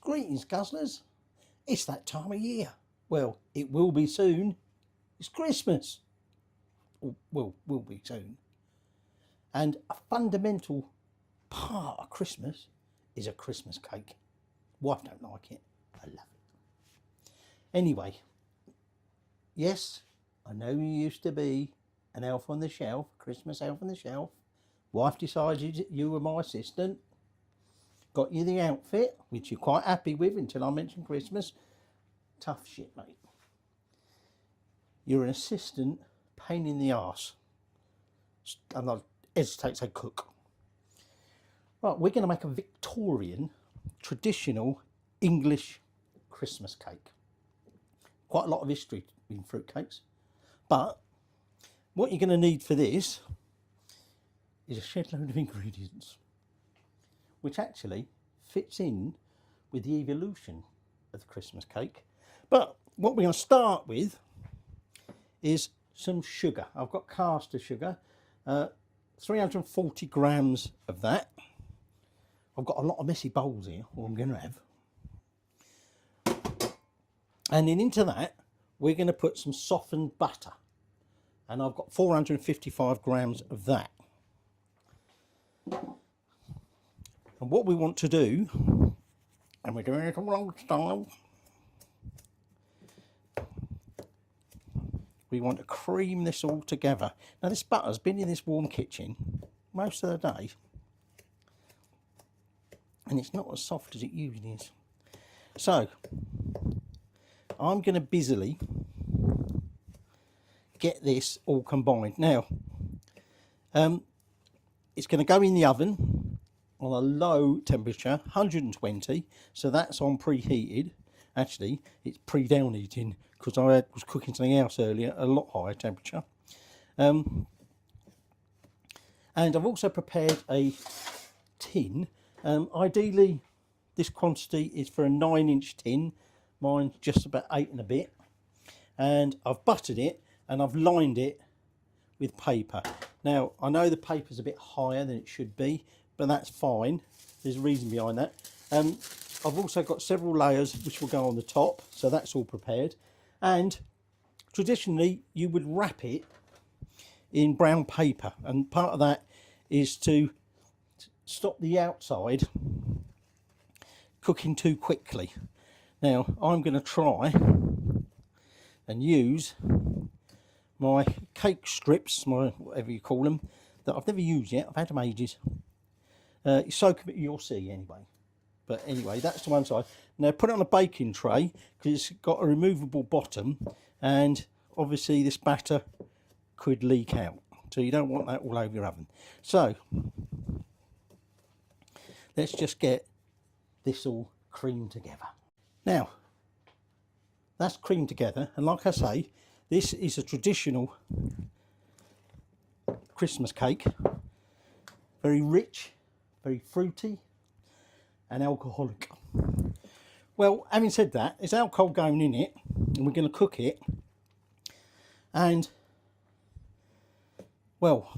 Greetings, Guzzlers. It's that time of year. Well, it will be soon. It's Christmas. Or, well, will be soon. And a fundamental part of Christmas is a Christmas cake. Wife don't like it. I love it. Anyway, yes, I know you used to be an elf on the shelf, Christmas elf on the shelf. Wife decided you were my assistant. Got you the outfit, which you're quite happy with until I mentioned Christmas. Tough shit, mate. You're an assistant, pain in the arse. And I hesitate to say cook. Right, we're going to make a Victorian, traditional English Christmas cake. Quite a lot of history in fruitcakes. But what you're going to need for this is a shed load of ingredients, which actually fits in with the evolution of the Christmas cake. But what we're going to start with is some sugar. I've got caster sugar, 340 grams of that. I've got a lot of messy bowls here, what I'm going to have. And then into that, we're going to put some softened butter. And I've got 455 grams of that. And what we want to do, and we're doing it all old style, we want to cream this all together. Now this butter's been in this warm kitchen most of the day, and it's not as soft as it usually is. So I'm going to busily get this all combined. Now it's going to go in the oven on a low temperature, 120, so that's on preheated. Actually, it's pre-down heating because I was cooking something else earlier at a lot higher temperature. And I've also prepared a tin. Ideally, this quantity is for a 9-inch tin. Mine's just about 8 and a bit. And I've buttered it and I've lined it with paper. Now, I know the paper's a bit higher than it should be, but that's fine. There's a reason behind that. I've also got several layers which will go on the top, so that's all prepared. And traditionally, you would wrap it in brown paper, and part of that is to stop the outside cooking too quickly. Now, I'm going to try and use my cake strips, my whatever you call them, that I've never used yet. I've had them ages. You'll see anyway. But anyway, that's to one side. Now put it on a baking tray because it's got a removable bottom, and obviously this batter could leak out. So you don't want that all over your oven. So let's just get this all creamed together. Now that's creamed together, and like I say, this is a traditional Christmas cake. Very rich, very fruity and alcoholic. Well, having said that, there's alcohol going in it, and we're going to cook it. And well,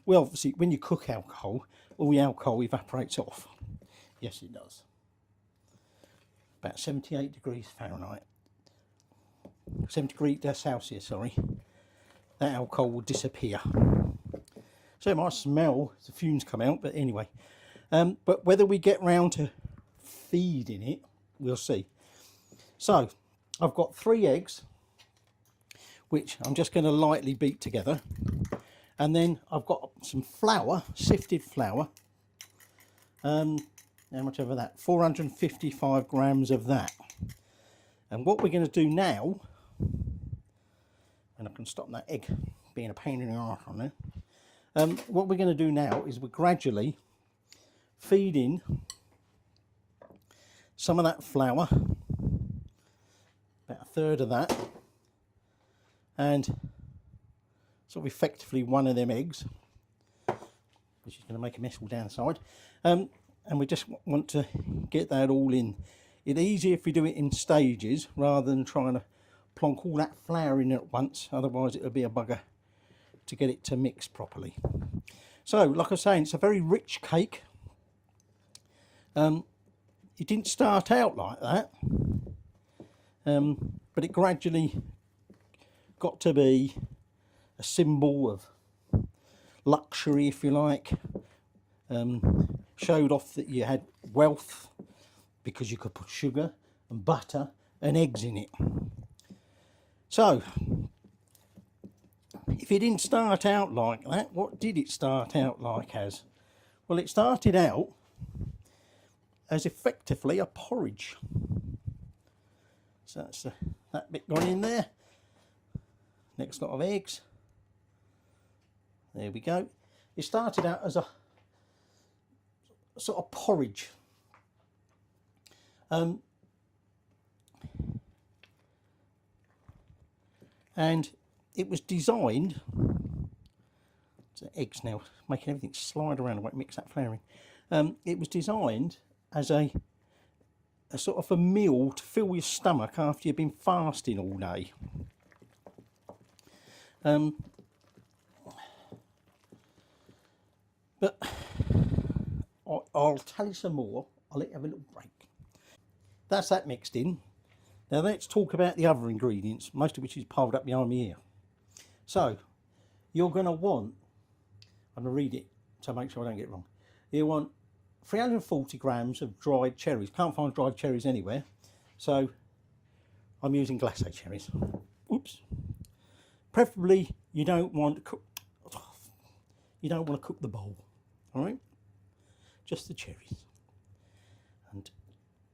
obviously, when you cook alcohol, all the alcohol evaporates off. Yes, it does. About 78 degrees Fahrenheit. 70 degrees Celsius, sorry. That alcohol will disappear. So it might smell the fumes come out, but anyway. But whether we get round to feeding it, we'll see. So I've got 3 eggs, which I'm just going to lightly beat together. And then I've got some flour, sifted flour. How much of that? 455 grams of that. And what we're going to do now, and I can stop that egg being a pain in the arse on there. What we're going to do now is we're gradually feeding some of that flour, about a third of that, and sort of effectively one of them eggs, which is going to make a mess all down the side. And we just want to get that all in. It's easier if we do it in stages rather than trying to plonk all that flour in at once, otherwise it'll be a bugger to get it to mix properly. So like I was saying, it's a very rich cake. it didn't start out like that, but it gradually got to be a symbol of luxury, if you like. Showed off that you had wealth because you could put sugar and butter and eggs in it. So if it didn't start out like that, what did it start out like as? Well, it started out as effectively a porridge. So that's that bit gone in there. Next lot of eggs. There we go. It started out as a sort of porridge. And it was designed, so eggs now, making everything slide around, I won't mix that flouring. It was designed as a sort of a meal to fill your stomach after you've been fasting all day. But I'll tell you some more. I'll let you have a little break. That's that mixed in. Now let's talk about the other ingredients, most of which is piled up behind me here. So you're going to want, I'm going to read it to make sure I don't get it wrong. You want 340 grams of dried cherries. Can't find dried cherries anywhere, so I'm using glacé cherries. Oops. Preferably you don't want to cook. You don't want to cook the bowl. All right, just the cherries. And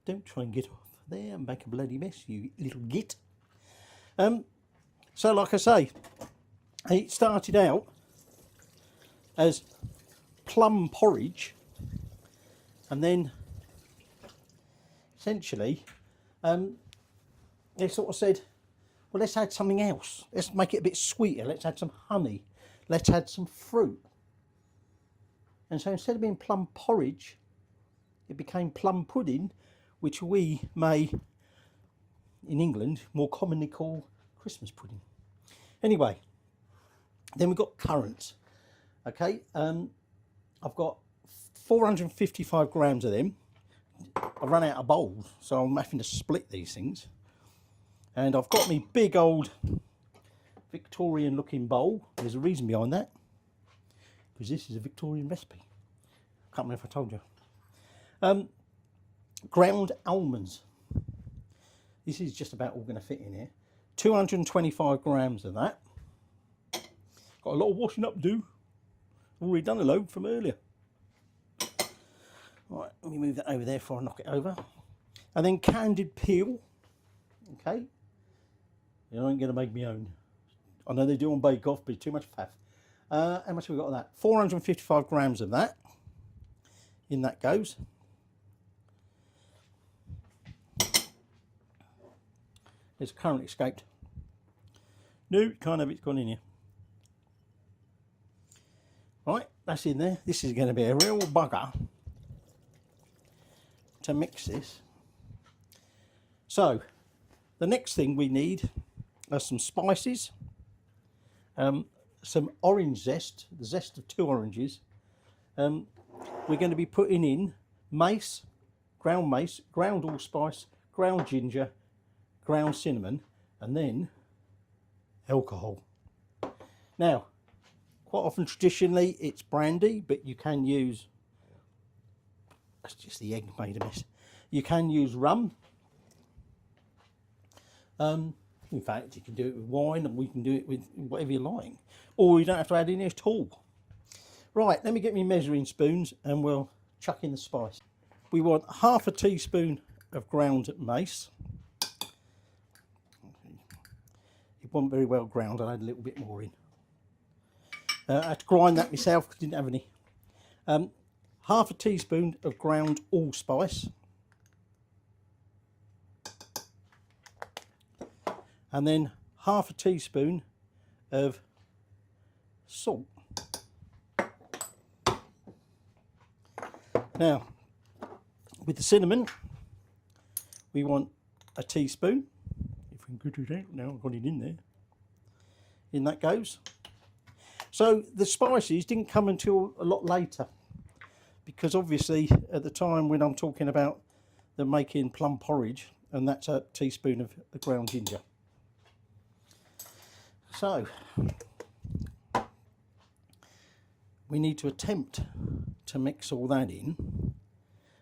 don't try and get off there and make a bloody mess, you little git. So like I say, it started out as plum porridge, and then essentially they sort of said, well, let's add something else. Let's make it a bit sweeter. Let's add some honey. Let's add some fruit. And so instead of being plum porridge, it became plum pudding, which we may, in England, more commonly call Christmas pudding. Anyway, then we've got currants. Okay, I've got 455 grams of them. I've run out of bowls, so I'm having to split these things. And I've got me big old Victorian looking bowl. There's a reason behind that, because this is a Victorian recipe. Can't remember if I told you. Ground almonds. This is just about all going to fit in here. 225 grams of that. Got a lot of washing up to do. Already done a load from earlier. Right, let me move that over there before I knock it over. And then candied peel. Okay. You ain't going to make me own. I know they do on Bake Off, but it's too much faff. How much have we got of that? 455 grams of that. In that goes. It's currently escaped. No, can't have it, it's gone in here. Right, that's in there. This is going to be a real bugger to mix this. So, the next thing we need are some spices, some orange zest, the zest of 2 oranges. We're going to be putting in mace, ground allspice, ground ginger, ground cinnamon, and then alcohol. Now, quite often traditionally it's brandy, but you can use, that's just the egg made a mess. You can use rum. In fact, you can do it with wine, and we can do it with whatever you like, or you don't have to add any at all. Right, let me get my measuring spoons and we'll chuck in the spice. We want half a teaspoon of ground mace. It wasn't very well ground, I had a little bit more in. I had to grind that myself because I didn't have any. Half a teaspoon of ground allspice. And then half a teaspoon of salt. Now, with the cinnamon, we want a teaspoon. If we can get it out, now I've got it in there. In that goes. So the spices didn't come until a lot later, because obviously at the time when I'm talking about than making plum porridge, and that's a teaspoon of ground ginger. So we need to attempt to mix all that in,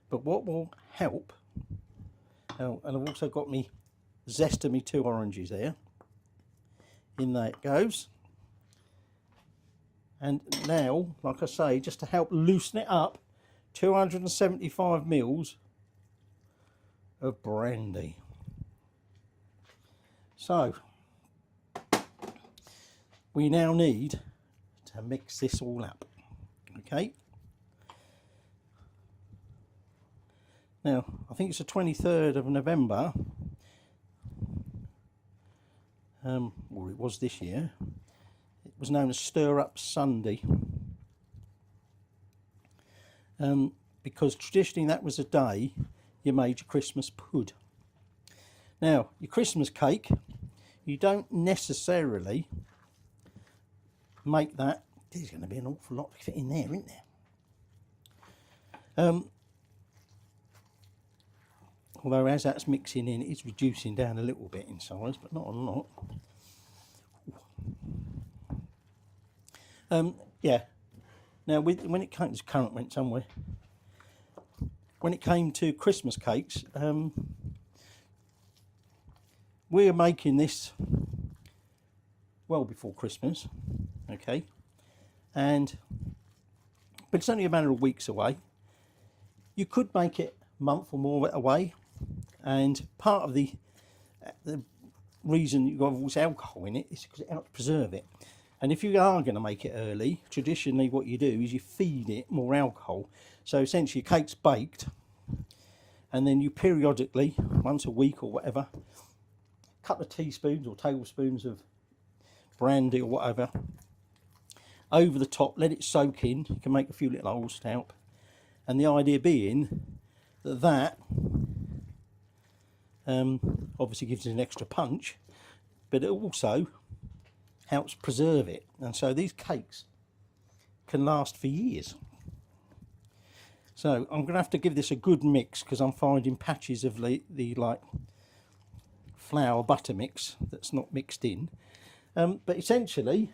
but what will help, and I've also got me zest of me 2 oranges there, in there it goes. And now, like I say, just to help loosen it up, 275 mils of brandy. So we now need to mix this all up. Okay. Now, I think it's the 23rd of November, or it was this year. It was known as Stir Up Sunday, because traditionally that was a day you made your Christmas pud. Now, your Christmas cake, you don't necessarily make that. There's going to be an awful lot to fit in there, isn't there? Although as that's mixing in, it's reducing down a little bit in size, but not a lot. Yeah. Now, when it came to current went somewhere. When it came to Christmas cakes, we're making this well before Christmas, okay, but it's only a matter of weeks away. You could make it a month or more away, and part of the reason you've got all this alcohol in it is because it helps preserve it. And if you are going to make it early, traditionally what you do is you feed it more alcohol. So essentially your cake's baked, and then you periodically, once a week or whatever, a couple of teaspoons or tablespoons of brandy or whatever over the top, let it soak in. You can make a few little holes to help. And the idea being that obviously gives it an extra punch, but it also helps preserve it, and so these cakes can last for years. So I'm going to have to give this a good mix, because I'm finding patches of the like flour butter mix that's not mixed in. But essentially,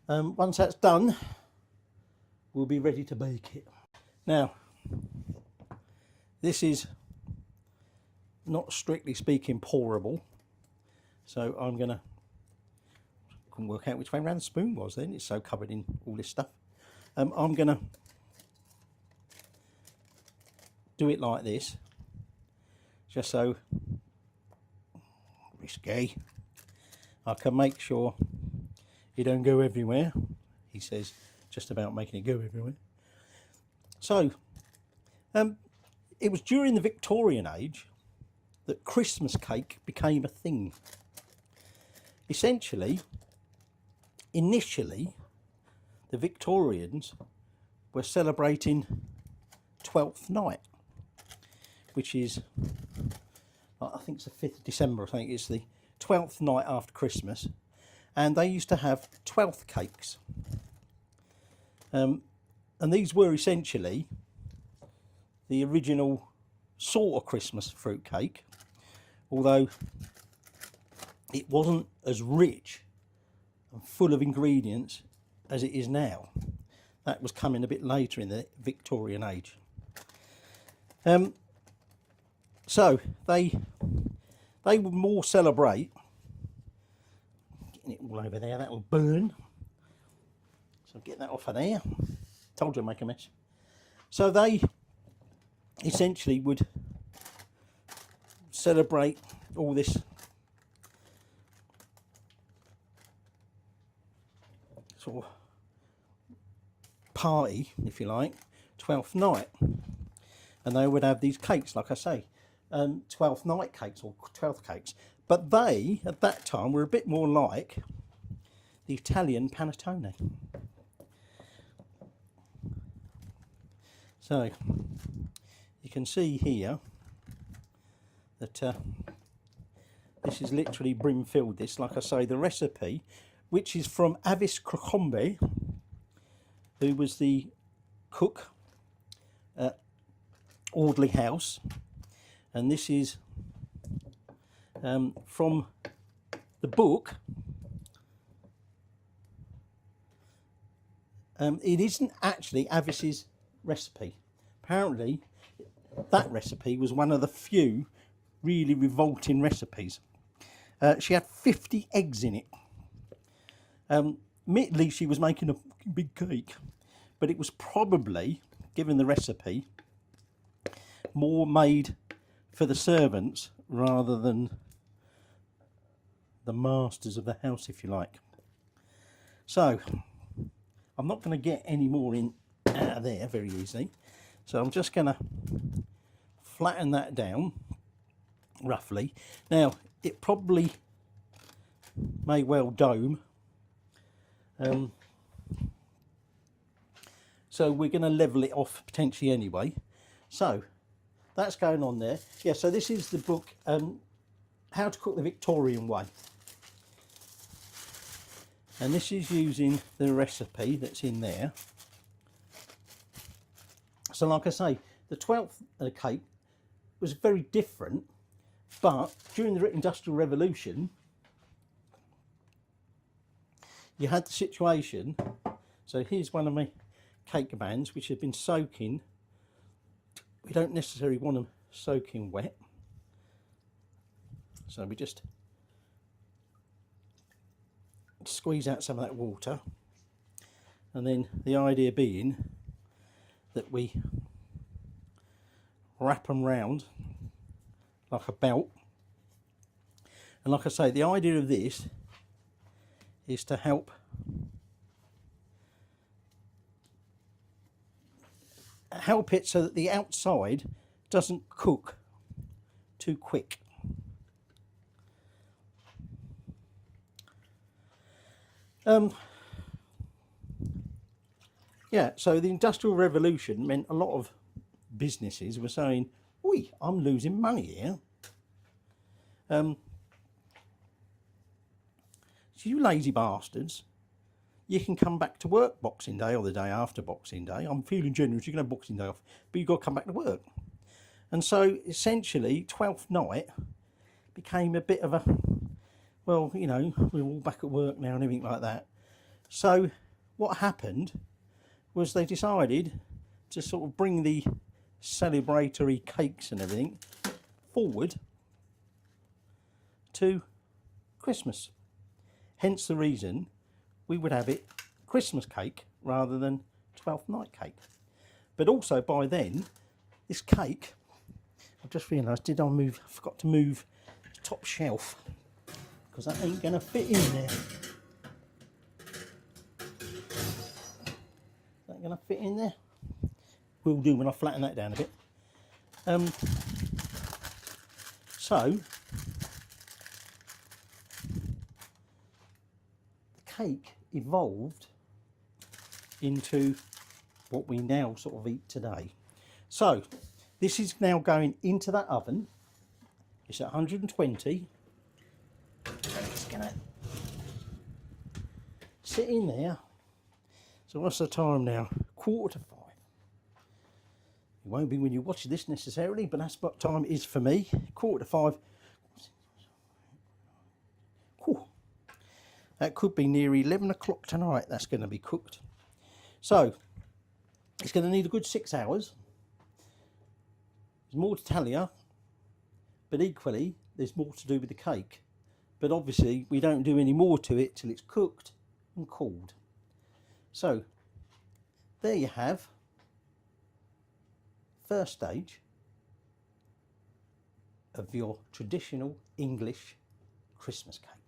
once that's done, we'll be ready to bake it. Now, this is not strictly speaking pourable, so I'm going to, couldn't work out which way around the spoon was then, it's so covered in all this stuff. I'm going to do it like this, just so risky. I can make sure it don't go everywhere. He says just about making it go everywhere. So it was during the Victorian age that Christmas cake became a thing. Essentially, initially, the Victorians were celebrating 12th night, which is, I think it's the 5th of December, I think it's the 12th night after Christmas, and they used to have 12th cakes. And these were essentially the original sort of Christmas fruit cake, although it wasn't as rich and full of ingredients as it is now. That was coming a bit later in the Victorian age. So they would more celebrate, getting it all over there, that will burn, so get that off of there. Told you I'd make a mess. So they essentially would celebrate all this sort of party, if you like, 12th night, and they would have these cakes, like I say, 12th night cakes or 12th cakes, but they at that time were a bit more like the Italian panettone. So you can see here that this is literally brim filled. This, like I say, the recipe, which is from Avis Crocombe, who was the cook Audley House, and this is from the book. It isn't actually Avis's recipe. Apparently that recipe was one of the few really revolting recipes. She had 50 eggs in it. Admittedly, she was making a big cake, but it was probably, given the recipe, more made for the servants rather than the masters of the house, if you like. So I'm not going to get any more in out of there very easily, so I'm just going to flatten that down roughly. Now it probably may well dome, so we're going to level it off potentially anyway. So that's going on there. Yeah, so this is the book, How to Cook the Victorian Way, and this is using the recipe that's in there. So like I say, the 12th cake was very different, but during the Industrial Revolution you had the situation. So here's one of my cake bands which have been soaking. We don't necessarily want them soaking wet, so we just squeeze out some of that water, and then the idea being that we wrap them round like a belt. And like I say, the idea of this is to help it so that the outside doesn't cook too quick. Yeah, so the Industrial Revolution meant a lot of businesses were saying, "Oi, I'm losing money here. So you lazy bastards, you can come back to work Boxing Day or the day after Boxing Day. I'm feeling generous, you can have Boxing Day off, but you've got to come back to work." And so essentially 12th night became a bit of a, well, you know, we're all back at work now and everything like that. So what happened was they decided to sort of bring the celebratory cakes and everything forward to Christmas. Hence the reason we would have it Christmas cake rather than 12th night cake. But also by then, this cake, I've just realised, I forgot to move the top shelf, because that ain't going to fit in there. Is that going to fit in there? Will do when I flatten that down a bit. So the cake evolved into what we now sort of eat today. So this is now going into that oven. It's at 120. It's going to sit in there. So what's the time now? 4:45. It won't be when you watch this necessarily, but that's what time it is for me. 4:45. Whew. That could be near 11 o'clock tonight that's going to be cooked. So it's going to need a good 6 hours. There's more to tell you, but equally there's more to do with the cake. But obviously we don't do any more to it till it's cooked and cooled. So there you have first stage of your traditional English Christmas cake.